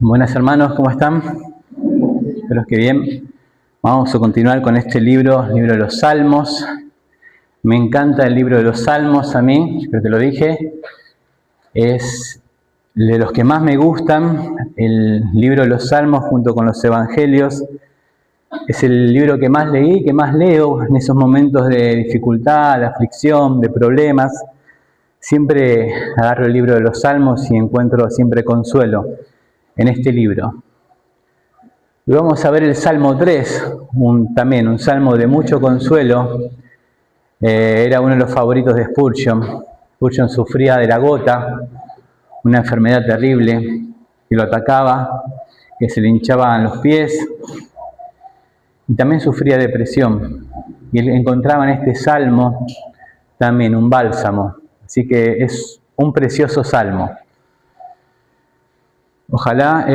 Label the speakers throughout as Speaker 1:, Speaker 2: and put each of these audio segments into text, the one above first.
Speaker 1: Buenas hermanos, ¿cómo están? Espero que bien. Vamos a continuar con este libro de los Salmos. Me encanta el libro de los Salmos a mí, creo que lo dije. Es de los que más me gustan, el libro de los Salmos junto con los Evangelios. Es el libro que más leí, que más leo en esos momentos de dificultad, de aflicción, de problemas. Siempre agarro el libro de los Salmos y encuentro siempre consuelo en este libro. Y vamos a ver el Salmo 3, también un salmo de mucho consuelo. Era uno de los favoritos de Spurgeon. Spurgeon sufría de la gota, una enfermedad terrible que lo atacaba, que se le hinchaban los pies, y también sufría depresión. Y él encontraba en este salmo también un bálsamo. Así que es un precioso salmo. Ojalá,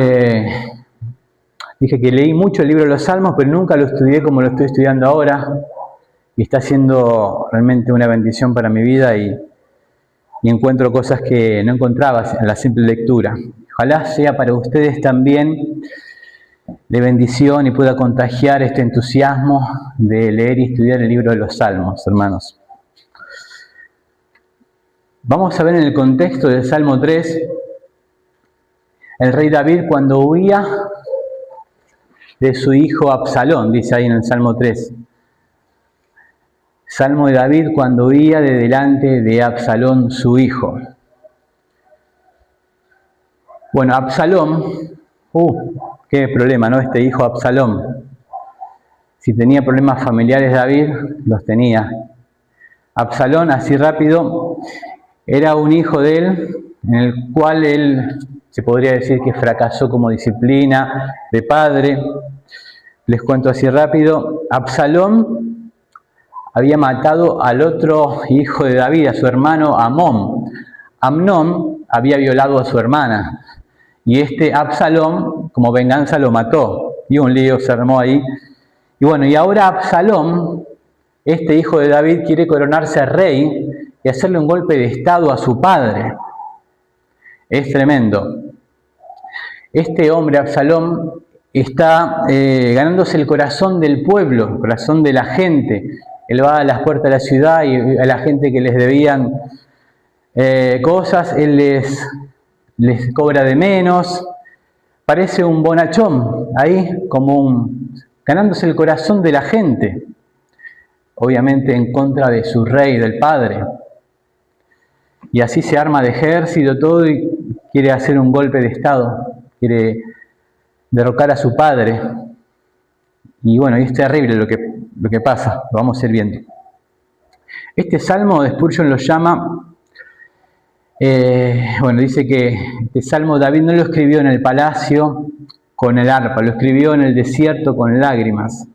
Speaker 1: dije que leí mucho el libro de los Salmos, pero nunca lo estudié como lo estoy estudiando ahora. Y está siendo realmente una bendición para mi vida y encuentro cosas que no encontraba en la simple lectura. Ojalá sea para ustedes también de bendición y pueda contagiar este entusiasmo de leer y estudiar el libro de los Salmos, hermanos. Vamos a ver en el contexto del Salmo 3, el rey David cuando huía de su hijo Absalón, dice ahí en el Salmo 3. Salmo de David cuando huía de delante de Absalón, su hijo. Bueno, Absalón, qué problema, ¿no? Este hijo Absalón. Si tenía problemas familiares David, los tenía. Absalón, así rápido, era un hijo de él, en el cual él se podría decir que fracasó como disciplina de padre. Les cuento así rápido. Absalón había matado al otro hijo de David, a su hermano Amnón. Amnón había violado a su hermana. Y este Absalón, como venganza, lo mató. Y un lío se armó ahí. Y bueno, y ahora Absalón, este hijo de David, quiere coronarse rey y hacerle un golpe de estado a su padre. Es tremendo. Este hombre, Absalón, está ganándose el corazón del pueblo, el corazón de la gente. Él va a las puertas de la ciudad y a la gente que les debían cosas, él les cobra de menos. Parece un bonachón ahí, ganándose el corazón de la gente. Obviamente en contra de su rey, del padre. Y así se arma de ejército todo y quiere hacer un golpe de estado. Quiere derrocar a su padre. Y bueno, y es terrible lo que pasa, lo vamos a ir viendo. Este salmo de Spurgeon lo llama, dice que este salmo David no lo escribió en el palacio con el arpa, lo escribió en el desierto con lágrimas.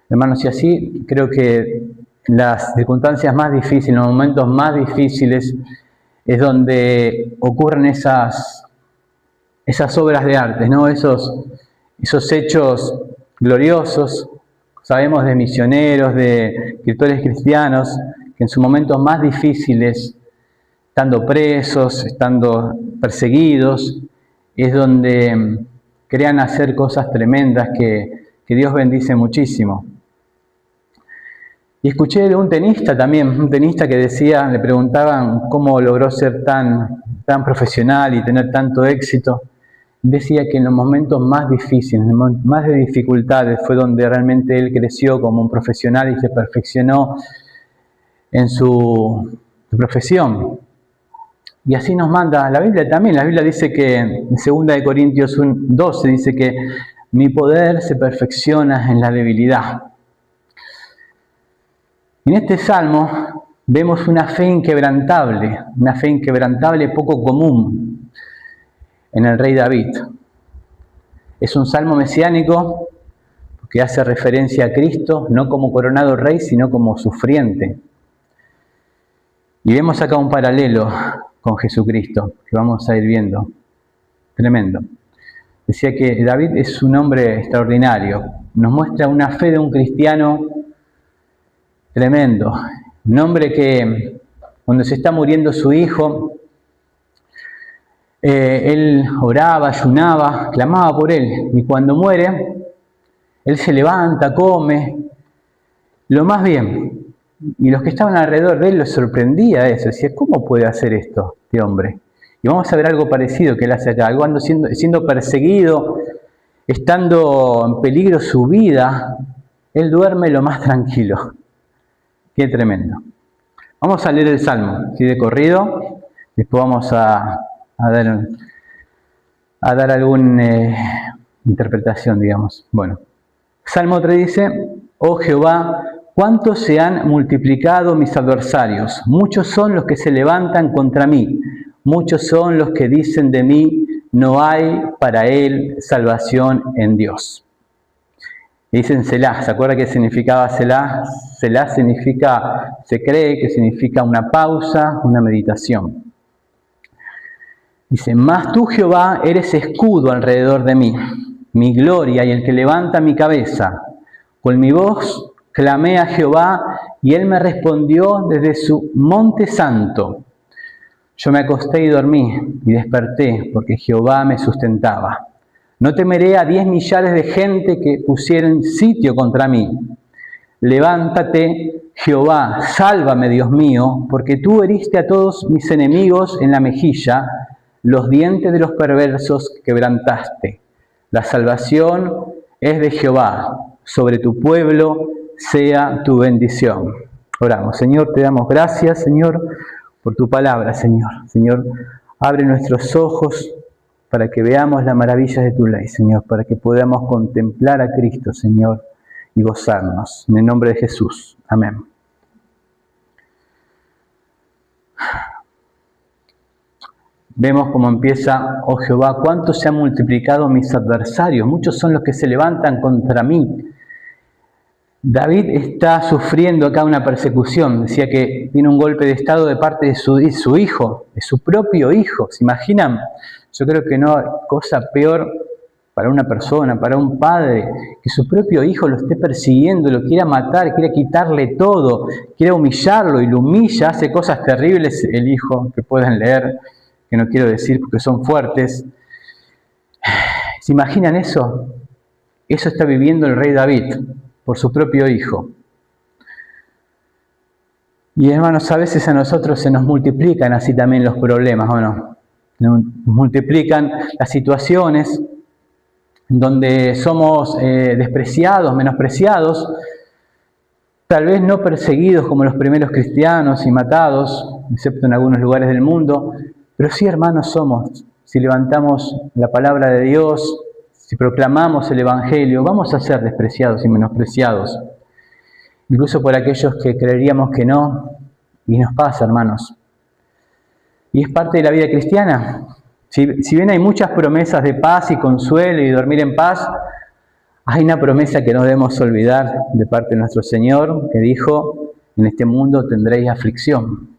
Speaker 1: Hermanos, y así creo que en las circunstancias más difíciles, en los momentos más difíciles, es donde ocurren esas obras de arte, ¿no? Esos hechos gloriosos. Sabemos de misioneros, de escritores cristianos, que en sus momentos más difíciles, estando presos, estando perseguidos, es donde crean hacer cosas tremendas que Dios bendice muchísimo. Y escuché de un tenista también, un tenista que decía, le preguntaban cómo logró ser tan profesional y tener tanto éxito. Decía que en los momentos más difíciles, más de dificultades, fue donde realmente él creció como un profesional y se perfeccionó en su profesión. Y así nos manda la Biblia también. La Biblia dice que en 2 Corintios 12 dice que mi poder se perfecciona en la debilidad. En este salmo vemos una fe inquebrantable poco común en el rey David. Es un salmo mesiánico que hace referencia a Cristo, no como coronado rey, sino como sufriente. Y vemos acá un paralelo con Jesucristo, que vamos a ir viendo. Tremendo. Decía que David es un hombre extraordinario. Nos muestra una fe de un cristiano tremendo. Un hombre que cuando se está muriendo su hijo, Él oraba, ayunaba, clamaba por él. Y cuando muere, él se levanta, come, lo más bien. Y los que estaban alrededor de él los sorprendía eso. Decía, ¿cómo puede hacer esto este hombre? Y vamos a ver algo parecido que él hace acá. Algo siendo perseguido, estando en peligro su vida, él duerme lo más tranquilo. Qué tremendo. Vamos a leer el Salmo, ¿sí? De corrido. Después vamos a dar alguna interpretación, digamos. Bueno, Salmo 3 dice, oh Jehová, ¿cuántos se han multiplicado mis adversarios? Muchos son los que se levantan contra mí. Muchos son los que dicen de mí, no hay para él salvación en Dios. Y dicen Selah. ¿Se acuerda qué significaba Selah? Selah significa, se cree que significa una pausa, una meditación. Dice, mas tú, Jehová, eres escudo alrededor de mí, mi gloria y el que levanta mi cabeza. Con mi voz clamé a Jehová y él me respondió desde su monte santo. Yo me acosté y dormí y desperté porque Jehová me sustentaba. No temeré a 10 millares de gente que pusieren sitio contra mí. Levántate, Jehová, sálvame, Dios mío, porque tú heriste a todos mis enemigos en la mejilla, los dientes de los perversos quebrantaste. La salvación es de Jehová, sobre tu pueblo sea tu bendición. Oramos. Señor, te damos gracias, Señor, por tu palabra, Señor. Señor, abre nuestros ojos para que veamos las maravillas de tu ley, Señor, para que podamos contemplar a Cristo, Señor, y gozarnos. En el nombre de Jesús. Amén. Vemos cómo empieza, oh Jehová, cuánto se han multiplicado mis adversarios, muchos son los que se levantan contra mí. David está sufriendo acá una persecución, decía que tiene un golpe de estado de parte de su hijo, de su propio hijo. ¿Se imaginan? Yo creo que no hay cosa peor para una persona, para un padre, que su propio hijo lo esté persiguiendo, lo quiera matar, quiera quitarle todo, quiera humillarlo y lo humilla, hace cosas terribles el hijo, que pueden leer, que no quiero decir porque son fuertes. ¿Se imaginan eso? Eso está viviendo el rey David por su propio hijo. Y hermanos, a veces a nosotros se nos multiplican así también los problemas, ¿o no? Nos multiplican las situaciones donde somos despreciados, menospreciados, tal vez no perseguidos como los primeros cristianos y matados, excepto en algunos lugares del mundo, pero sí hermanos somos. Si levantamos la palabra de Dios, si proclamamos el Evangelio, vamos a ser despreciados y menospreciados, incluso por aquellos que creeríamos que no, y nos pasa, hermanos. Y es parte de la vida cristiana. Si bien hay muchas promesas de paz y consuelo y dormir en paz, hay una promesa que no debemos olvidar de parte de nuestro Señor, que dijo, en este mundo tendréis aflicción.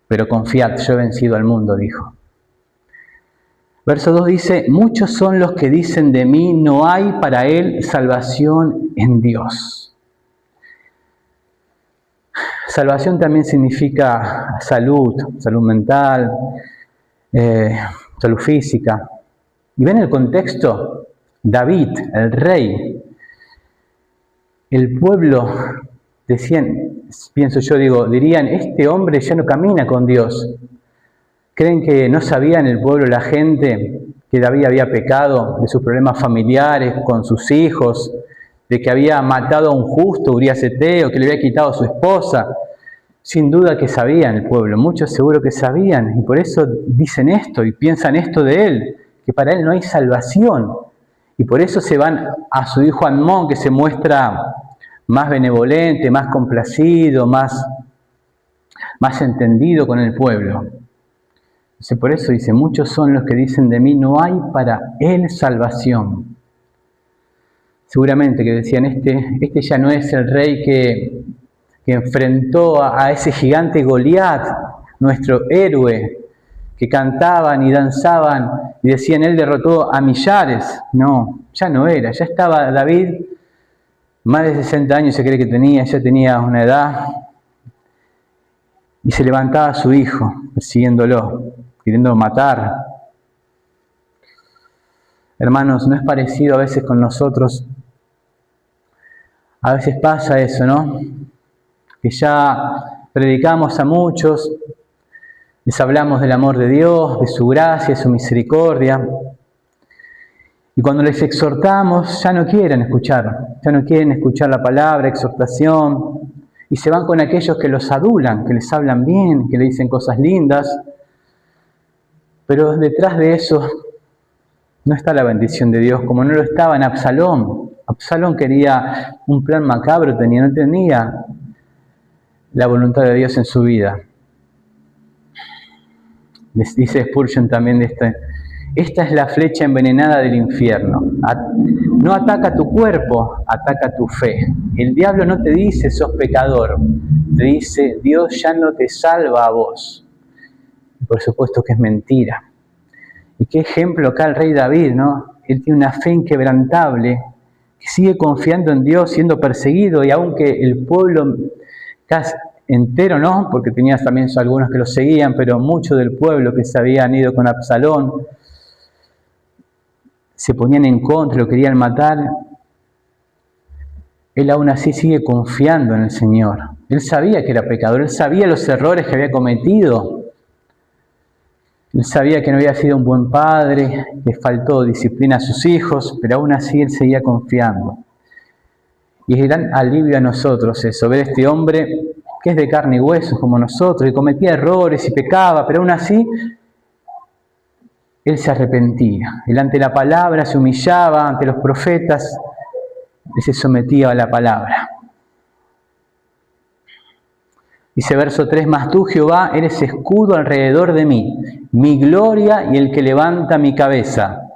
Speaker 1: Pero confiad, yo he vencido al mundo, dijo. Verso 2 dice, muchos son los que dicen de mí, no hay para él salvación en Dios. Salvación también significa salud, salud mental, salud física. Y ven el contexto, David, el rey, el pueblo, decían, pienso yo, dirían, este hombre ya no camina con Dios. ¿Creen que no sabía en el pueblo la gente que David había pecado, de sus problemas familiares con sus hijos, de que había matado a un justo, Urías Eteo, que le había quitado a su esposa? Sin duda que sabían el pueblo, muchos seguro que sabían, y por eso dicen esto y piensan esto de él, que para él no hay salvación. Y por eso se van a su hijo Amnón, que se muestra más benevolente, más complacido, más entendido con el pueblo. Por eso dice, muchos son los que dicen de mí, no hay para él salvación. Seguramente que decían, este ya no es el rey que enfrentó a ese gigante Goliat, nuestro héroe, que cantaban y danzaban y decían, él derrotó a millares. No, ya no era, ya estaba David, más de 60 años se cree que tenía, ya tenía una edad, y se levantaba su hijo, persiguiéndolo. queriendo matar. Hermanos, ¿no es parecido a veces con nosotros? A veces pasa eso, ¿no? Que ya predicamos a muchos, les hablamos del amor de Dios, de su gracia, de su misericordia. Y cuando les exhortamos, ya no quieren escuchar la palabra, exhortación, y se van con aquellos que los adulan, que les hablan bien, que le dicen cosas lindas. Pero detrás de eso no está la bendición de Dios, como no lo estaba en Absalón. Absalón quería un plan macabro, no tenía la voluntad de Dios en su vida. Les dice Spurgeon también de esta es la flecha envenenada del infierno. No ataca tu cuerpo, ataca tu fe. El diablo no te dice sos pecador, te dice Dios ya no te salva a vos. Y por supuesto que es mentira. Y qué ejemplo acá el rey David, ¿no? Él tiene una fe inquebrantable, que sigue confiando en Dios, siendo perseguido, y aunque el pueblo casi entero, ¿no? Porque tenías también algunos que lo seguían, pero muchos del pueblo que se habían ido con Absalón se ponían en contra, lo querían matar. Él aún así sigue confiando en el Señor. Él sabía que era pecador, él sabía los errores que había cometido. Él sabía que no había sido un buen padre, le faltó disciplina a sus hijos, pero aún así él seguía confiando. Y es gran alivio a nosotros eso, ver a este hombre que es de carne y hueso como nosotros, y cometía errores y pecaba, pero aún así él se arrepentía. Él ante la palabra se humillaba, ante los profetas, él se sometía a la palabra. Dice verso 3, mas tú, Jehová, eres escudo alrededor de mí, mi gloria y el que levanta mi cabeza.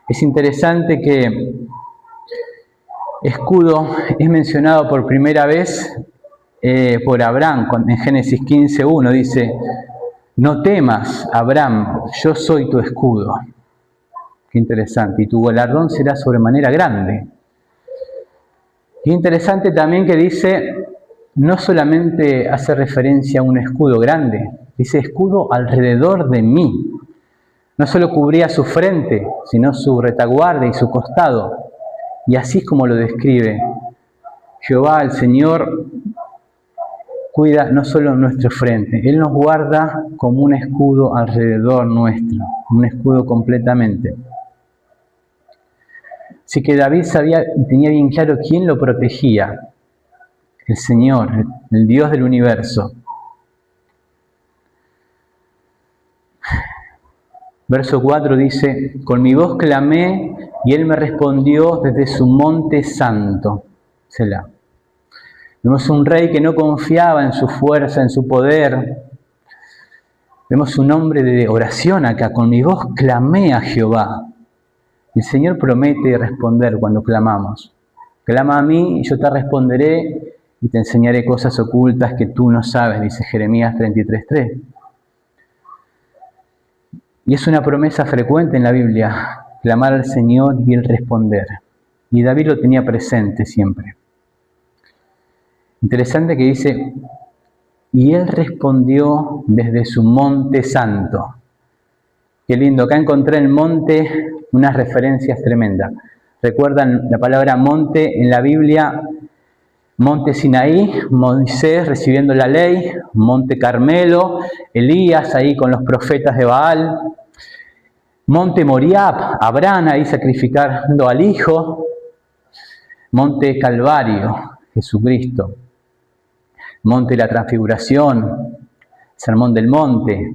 Speaker 1: Es interesante que escudo es mencionado por primera vez por Abraham, en Génesis 15:1 dice, no temas, Abraham, yo soy tu escudo. Qué interesante, y tu galardón será sobremanera grande. Qué interesante también que dice, no solamente hace referencia a un escudo grande, dice escudo alrededor de mí. No solo cubría su frente, sino su retaguardia y su costado. Y así es como lo describe Jehová, el Señor, cuida no solo nuestra frente, Él nos guarda como un escudo alrededor nuestro, un escudo completamente. Así que David tenía bien claro quién lo protegía, el Señor, el Dios del universo. Verso 4 dice, con mi voz clamé y Él me respondió desde su monte santo. Selah. Vemos un rey que no confiaba en su fuerza, en su poder. Vemos un hombre de oración acá, con mi voz clamé a Jehová. El Señor promete responder cuando clamamos. Clama a mí y yo te responderé y te enseñaré cosas ocultas que tú no sabes, dice Jeremías 33:3. Y es una promesa frecuente en la Biblia, clamar al Señor y Él responder. Y David lo tenía presente siempre. Interesante que dice, y Él respondió desde su monte santo. Qué lindo, acá encontré el monte unas referencias tremendas. ¿Recuerdan la palabra monte en la Biblia? Monte Sinaí, Moisés recibiendo la ley, Monte Carmelo, Elías ahí con los profetas de Baal, Monte Moriab, Abraham ahí sacrificando al hijo, Monte Calvario, Jesucristo, Monte de la Transfiguración, Sermón del Monte.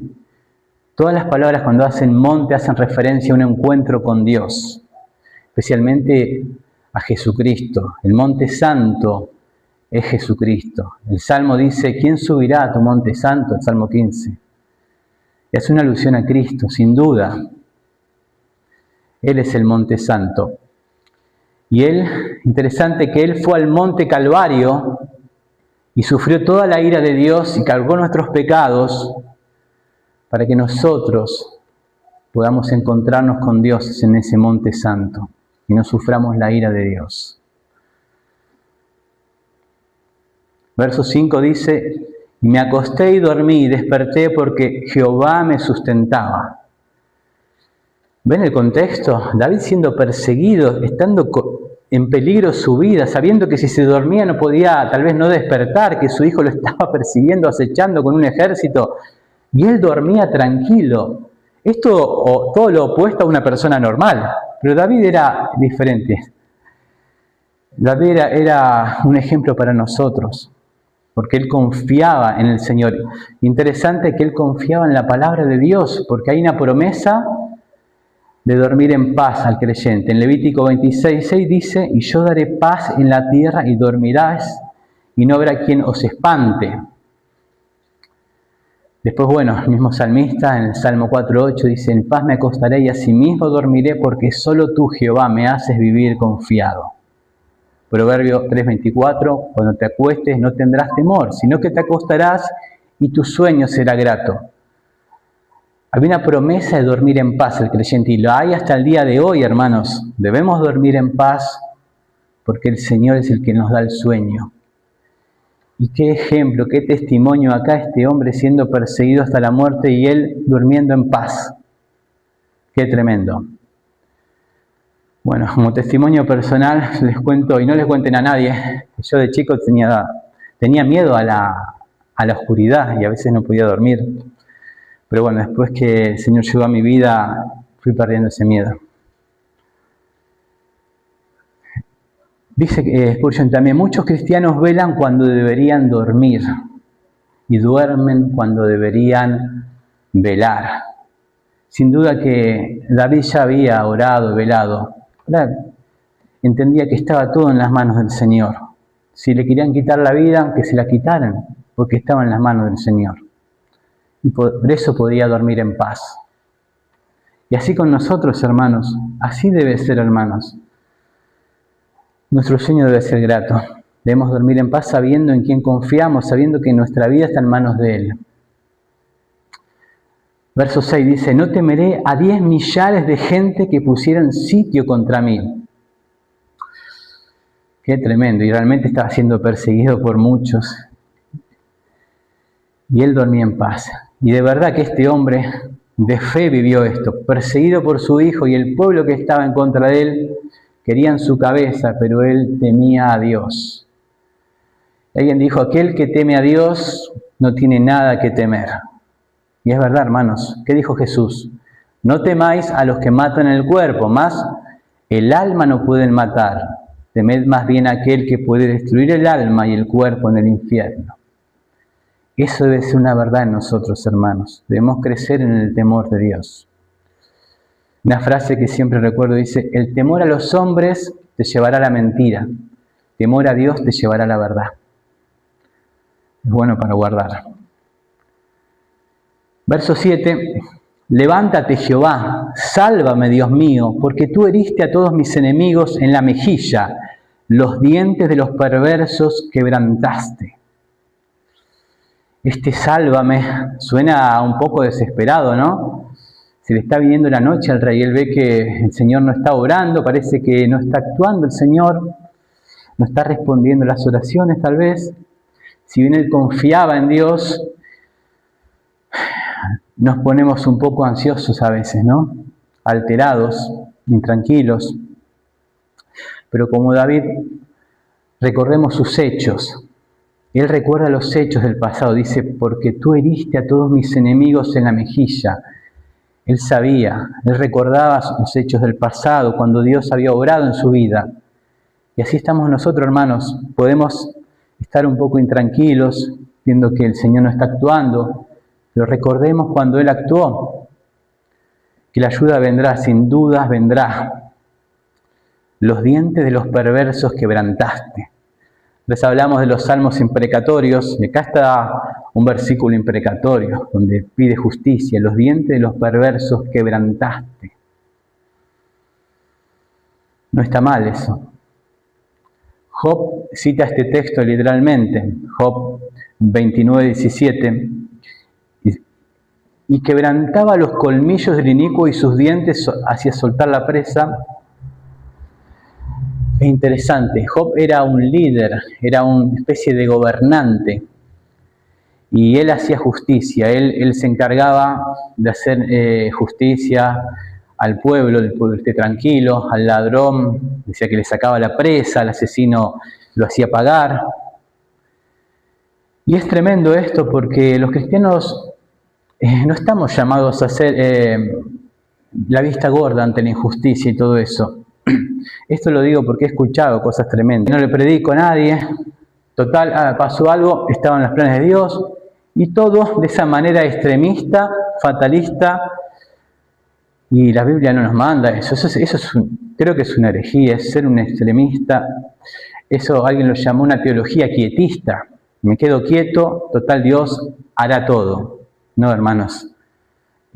Speaker 1: Todas las palabras cuando hacen monte hacen referencia a un encuentro con Dios, especialmente a Jesucristo. El monte santo es Jesucristo. El Salmo dice, ¿quién subirá a tu monte santo? El Salmo 15. Es una alusión a Cristo, sin duda. Él es el monte santo. Y Él, interesante que Él fue al monte Calvario y sufrió toda la ira de Dios y cargó nuestros pecados para que nosotros podamos encontrarnos con Dios en ese monte santo y no suframos la ira de Dios. Verso 5 dice, Y me acosté y dormí y desperté porque Jehová me sustentaba. ¿Ven el contexto? David siendo perseguido, estando en peligro su vida, sabiendo que si se dormía no podía tal vez no despertar, que su hijo lo estaba persiguiendo, acechando con un ejército, y él dormía tranquilo. Esto todo lo opuesto a una persona normal, pero David era diferente. David era un ejemplo para nosotros, porque él confiaba en el Señor. Interesante que él confiaba en la palabra de Dios, porque hay una promesa de dormir en paz al creyente. En Levítico 26:6 dice: y yo daré paz en la tierra y dormirás, y no habrá quien os espante. Después, bueno, el mismo salmista en el Salmo 4:8 dice: en paz me acostaré y asimismo dormiré, porque solo tú, Jehová, me haces vivir confiado. Proverbio 3:24: cuando te acuestes no tendrás temor, sino que te acostarás y tu sueño será grato. Había una promesa de dormir en paz el creyente, y lo hay hasta el día de hoy, hermanos. Debemos dormir en paz porque el Señor es el que nos da el sueño. Y qué ejemplo, qué testimonio acá, este hombre siendo perseguido hasta la muerte y él durmiendo en paz. Qué tremendo. Bueno, como testimonio personal les cuento, y no les cuenten a nadie, que yo de chico tenía miedo a la oscuridad y a veces no podía dormir. Pero bueno, después que el Señor llegó a mi vida, fui perdiendo ese miedo. Dice Spurgeon también: muchos cristianos velan cuando deberían dormir y duermen cuando deberían velar. Sin duda que David ya había orado, velado. Entendía que estaba todo en las manos del Señor. Si le querían quitar la vida, que se la quitaran, porque estaba en las manos del Señor. Y por eso podía dormir en paz. Y así con nosotros, hermanos, así debe ser, hermanos. Nuestro sueño debe ser grato. Debemos dormir en paz sabiendo en quién confiamos, sabiendo que nuestra vida está en manos de Él. Verso 6 dice: no temeré a 10 millares de gente que pusieran sitio contra mí. Qué tremendo. Y realmente estaba siendo perseguido por muchos. Y él dormía en paz. Y de verdad que este hombre de fe vivió esto. Perseguido por su hijo y el pueblo que estaba en contra de él, querían su cabeza, pero él temía a Dios. Alguien dijo: aquel que teme a Dios no tiene nada que temer. Y es verdad, hermanos. ¿Qué dijo Jesús? No temáis a los que matan el cuerpo, mas el alma no pueden matar. Temed más bien a aquel que puede destruir el alma y el cuerpo en el infierno. Eso debe ser una verdad en nosotros, hermanos. Debemos crecer en el temor de Dios. Una frase que siempre recuerdo dice: el temor a los hombres te llevará a la mentira. Temor a Dios te llevará a la verdad. Es bueno para guardar. Verso 7. Levántate, Jehová, sálvame, Dios mío, porque tú heriste a todos mis enemigos en la mejilla, los dientes de los perversos quebrantaste. Este sálvame suena un poco desesperado, ¿no? Se le está viniendo la noche al rey, él ve que el Señor no está orando, parece que no está actuando el Señor, no está respondiendo las oraciones tal vez. Si bien él confiaba en Dios, nos ponemos un poco ansiosos a veces, ¿no? Alterados, intranquilos. Pero como David, recorremos sus hechos. Él recuerda los hechos del pasado. Dice: porque tú heriste a todos mis enemigos en la mejilla. Él sabía, él recordaba los hechos del pasado, cuando Dios había obrado en su vida. Y así estamos nosotros, hermanos. Podemos estar un poco intranquilos, viendo que el Señor no está actuando, pero recordemos cuando Él actuó, que la ayuda vendrá, sin dudas vendrá. Los dientes de los perversos quebrantaste. Les hablamos de los salmos imprecatorios, y acá está un versículo imprecatorio, donde pide justicia. Los dientes de los perversos quebrantaste. No está mal eso. Job cita este texto literalmente, Job 29:17, y quebrantaba los colmillos del inicuo y sus dientes hacía soltar la presa. Es interesante, Job era un líder, era una especie de gobernante. y él hacía justicia, él se encargaba de hacer justicia al pueblo, el pueblo esté tranquilo, al ladrón, decía que le sacaba la presa, al asesino lo hacía pagar. Y es tremendo esto porque los cristianos no estamos llamados a hacer la vista gorda ante la injusticia y todo eso. Esto lo digo porque he escuchado cosas tremendas. No le predico a nadie, total, pasó algo, estaban los planes de Dios, y todo de esa manera extremista, fatalista, y la Biblia no nos manda eso. Creo que es una herejía, es ser un extremista. Eso alguien lo llamó una teología quietista. Me quedo quieto, total Dios hará todo. No, hermanos,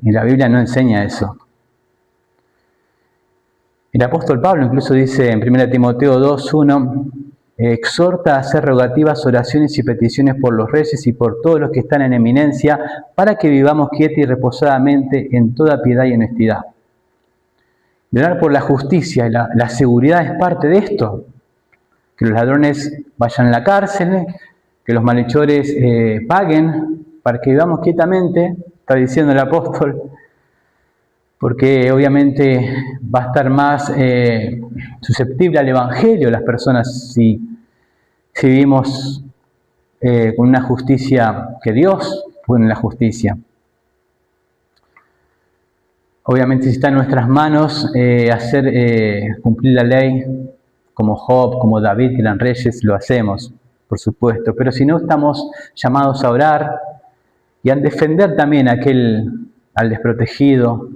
Speaker 1: y la Biblia no enseña eso. El apóstol Pablo incluso dice en 1 Timoteo 2:1, exhorta a hacer rogativas, oraciones y peticiones por los reyes y por todos los que están en eminencia, para que vivamos quieta y reposadamente en toda piedad y honestidad. Y orar por la justicia y la seguridad es parte de esto. Que los ladrones vayan a la cárcel, que los malhechores paguen, para que vivamos quietamente, está diciendo el apóstol, porque obviamente va a estar más susceptible al Evangelio las personas si vivimos con una justicia que Dios pone en la justicia. Obviamente si está en nuestras manos hacer cumplir la ley, como Job, como David, que eran reyes, lo hacemos, por supuesto. Pero si no, estamos llamados a orar y a defender también al desprotegido,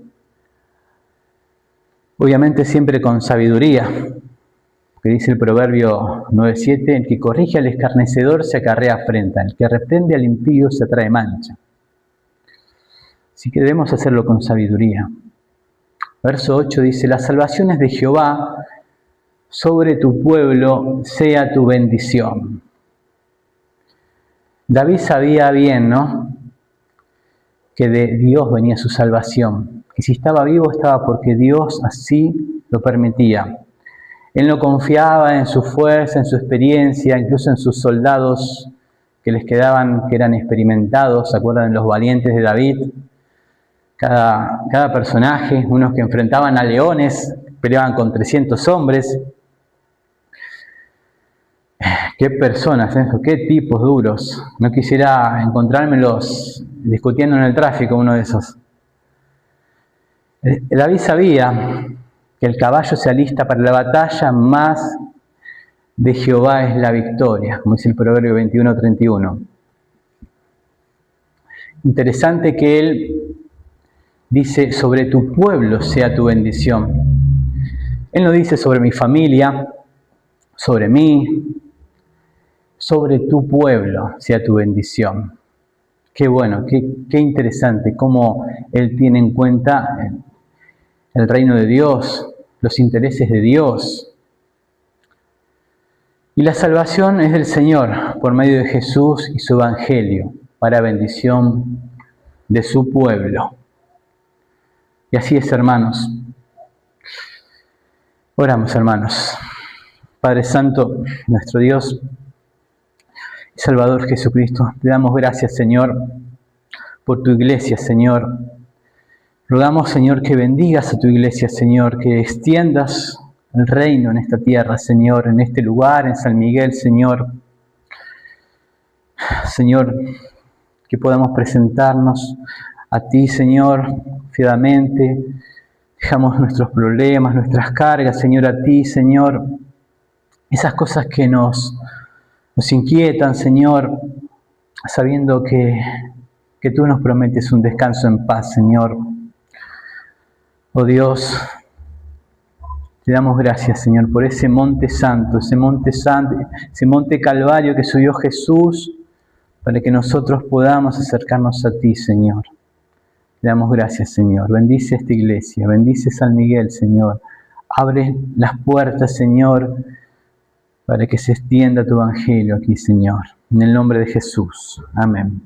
Speaker 1: obviamente siempre con sabiduría, que dice el Proverbio 9:7, el que corrige al escarnecedor se acarrea afrenta, el que reprende al impío se atrae mancha. Así que debemos hacerlo con sabiduría. Verso 8 dice, las salvaciones de Jehová sobre tu pueblo sea tu bendición. David sabía bien, ¿no?, que de Dios venía su salvación. Y si estaba vivo, estaba porque Dios así lo permitía. Él no confiaba en su fuerza, en su experiencia, incluso en sus soldados que les quedaban, que eran experimentados. ¿Se acuerdan de los valientes de David? Cada personaje, unos que enfrentaban a leones, peleaban con 300 hombres. Qué personas, qué tipos duros. No quisiera encontrármelos discutiendo en el tráfico, uno de esos. David sabía que el caballo se alista para la batalla, más de Jehová es la victoria, como dice el Proverbio 21:31. Interesante que él dice, sobre tu pueblo sea tu bendición. Él no dice sobre mi familia, sobre mí, sobre tu pueblo sea tu bendición. Qué bueno, qué interesante cómo él tiene en cuenta el reino de Dios, los intereses de Dios. Y la salvación es del Señor por medio de Jesús y su evangelio, para bendición de su pueblo. Y así es, hermanos. Oramos, hermanos. Padre Santo, nuestro Dios y Salvador Jesucristo, te damos gracias, Señor, por tu iglesia, Señor. Rogamos, Señor, que bendigas a tu iglesia, Señor, que extiendas el reino en esta tierra, Señor, en este lugar, en San Miguel, Señor. Señor, que podamos presentarnos a ti, Señor, fiadamente. Dejamos nuestros problemas, nuestras cargas, Señor, a ti, Señor. Esas cosas que nos inquietan, Señor, sabiendo que tú nos prometes un descanso en paz, Señor. Oh Dios, te damos gracias, Señor, por ese monte santo, ese monte Calvario que subió Jesús para que nosotros podamos acercarnos a ti, Señor. Te damos gracias, Señor. Bendice esta iglesia, bendice San Miguel, Señor. Abre las puertas, Señor, para que se extienda tu evangelio aquí, Señor. En el nombre de Jesús. Amén.